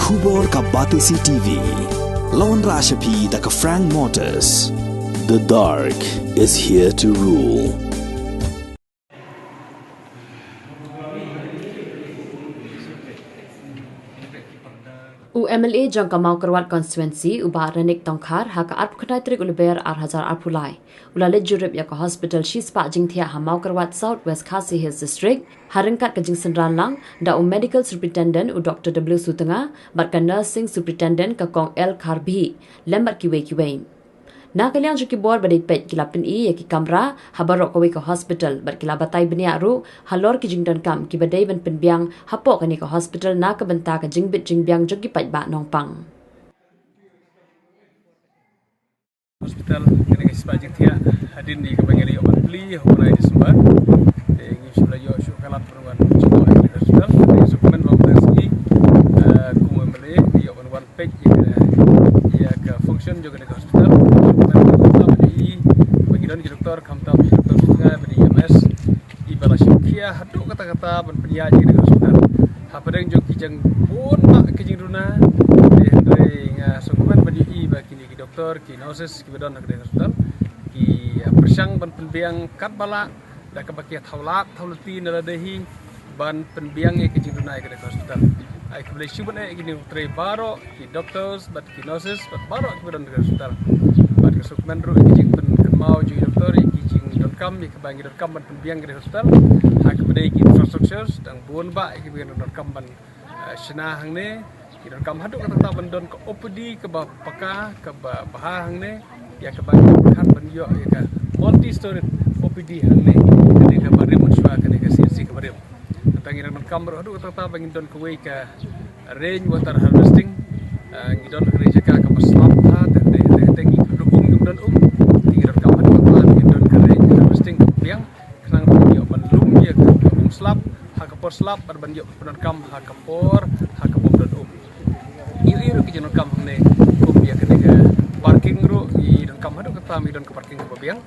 Khubor ka Batisi TV. Lawan Rashapi da ka Frank Motors. The dark is here to rule. UMLA jangka mau kerwat konstituensi ubah renik tongkar haka arp kedai trik uleber hazar arpulai. Ulale jurip ya ke hospital Shispa jingtia ha mau kerwat South West Khasi Hills District haringkat ke jing sendran lang da medical superintendent Dr. W Sutenga bat ke nursing superintendent ke kong L Karbi lembat kiwe. Na kalian juki bor badai pet kilapin ya ki kamra habarok kawe ke hospital bat kila batai benia ru halor ki jingdan kam ki badai ban penbiang hapok kani ke hospital na ke benta ke jingbit jingbiang jogi pet ba nongpang hospital kini ke Shispa jingtia hadin di kebanyakan yo beli mulai Desember ngi sudah yo syuk kalat perwan cukup di hospital di suplemen long tasi kumu mele yo one page ya ke function juga di hospital doktor kamtam doktor sungai beri MS ibala syukia haduk kata-kata penpenyaji di hospital hapadeng jok kijang pun mak kijing runa deh sokuman beri bagi ni doktor ki nurses ki badan di hospital ki persang penbiang kat bala dak kebakia taulat taulati naladehi ban penbiang kijing runa di hospital ai kebeli syuban gini tre baro ki doctors bat ki nurses bat baro ki badan di hospital bat sokuman ru kijing mau jadi doktor kijing.com ya kebangi.com ban penbiang di hospital hak kepada infrastructure dan buon ba kebangi.com ban sena hangne ki.com haduk kata ban don ke OPD ke paka ke bah hangne ya kebangi kan ban yo ya ke multi story OPD hangne ke barim unswa ke CNC ke barim kebangi.com haduk kata bangi don ke rain water harvesting ngidon gereja ka maslap ha tengi pendukung dan hakapor slap berbanjok penonton hakapor hakapom dan iru ke jenokam ne ya kene parking ru i dan kam hadu kata mi dan ke parking ke biang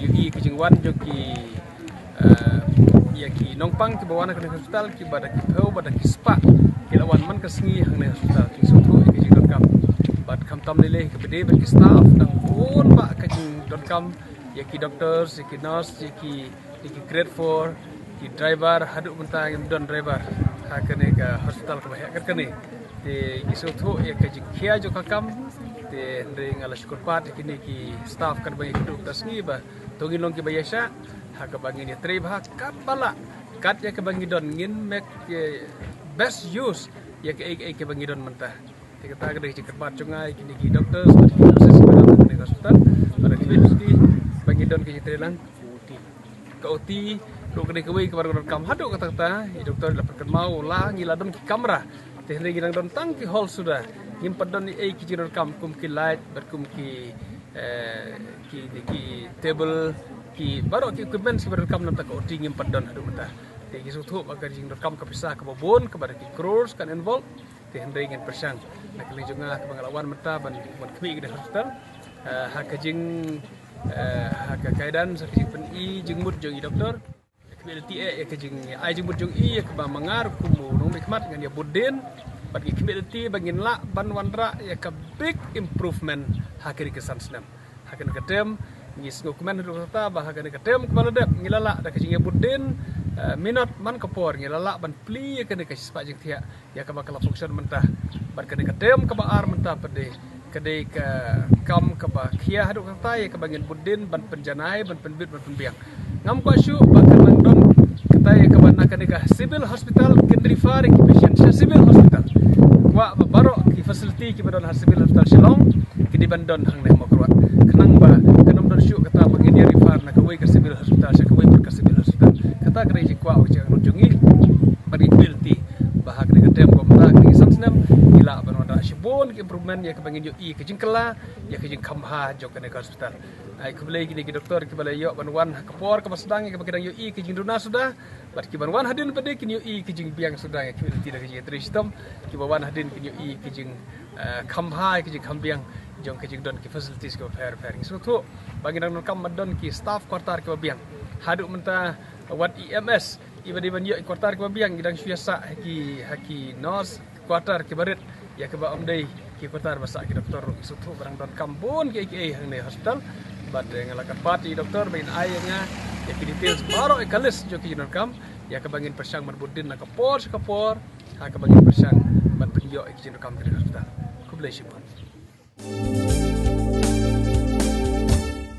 i ke jingwan joki ya ki nongpang ke bawana ke hospital ki badak ki peu badak ki spa ki lawan man ke sengi hang ne hospital ki sutu ke jenokam bad kam tam lele ke bede ke staff dan pun ba ke jenokam ya ki doctors ya ki nurse ya ki grade 4 ki driver haduk benta yang don driver hakane ke hospital ke bahak kene te isutu ya ke jikia jo kakam te ndeng ala syukur pat kini ki staff kan bagi hidup tasni ba tongin long ki bayasha hak bangi ni trib hak kat bala kat ya ke bangi don ngin make best use ya ke bangi don mentah te kata ke jikat pat cungai kini ki doctors ki nurses ke hospital pada ki bangi don ki trelang ke OT duk kene kewe ke baru kam haduk kata doktor dapat mau lah ngiladon ki kamera teh lagi nang don tang ki hall sudah nyimpadon ni ki jinor kam kum ki light berkum ki table ki baru ki equipment si baru kam nanti ke OT nyimpadon haduk mata teh ki sutu agar jinor kam ke pisah ke babon ke bar ki crores kan involve teh ndai ngin persang nak li junga ke pengalawan mata ban kemi ke hospital hak jing hak kaidan sakit pen jingmut jong doktor community ya kejing ai jingmut jong ya ke mangar kumu nong hikmat ngan ya budin bagi community bangin la ban wandra ya ke big improvement hakiri kesan senam hakan kedem ngis ngokumen dokter bah hakan kedem kepala dep ngilala da kejing ya budin minot man kapor ngilala ban pli ya kene ke Shispa jingtia ya ke bakal function mentah ban kene kedem ke baar mentah pede kedai ke kam ke bakia haduk kata ya ke bangin budin ban penjanai ban penbit ban penbiang ngam ko syu bakal nangdon kata ya ke bana ke civil hospital kendri far ki patient civil hospital wa baro ki facility ki badon civil hospital Shillong ki di bandon hang ne mokrot kenang ba kenam don syu kata bangin dia refer na ke we ke civil hospital sya ke we ke civil hospital kata gereja kwa uji ngunjungi bagi quality bahag ne ketem ko mata ki samsnam ila ban wada shibon ki improvement ya ke bangin yo ke jingkela ya ke jing kamha jok ke hospital ai ke beli gini ki doktor ki balai yo ban wan kapor ke masdang ke bagidang yo ke jing duna sudah bat ki ban wan hadin pede ki yo ke jing biang sudah ya ki tidak ke jing tristom ki ban hadin ki yo ke jing kamha ke jing kambiang jong ke jing don ki facilities ke fair so tu bagidang kam madon ki staff kwartar ke biang haduk menta wat EMS iba-iba yo kwartar ke biang gidang syasa haki nos kwartar ke barit ya ke ba amdei ki kotar basa ki doktor isu thu barang don kambon ki hang ne hospital bat ngala ka party doktor bain ayanga ya ki details baro ekalis jo ki kam ya ke bangin persang marbudin na kapor ha ke bangin persang bat penjo ki kam ki hospital kublai shipon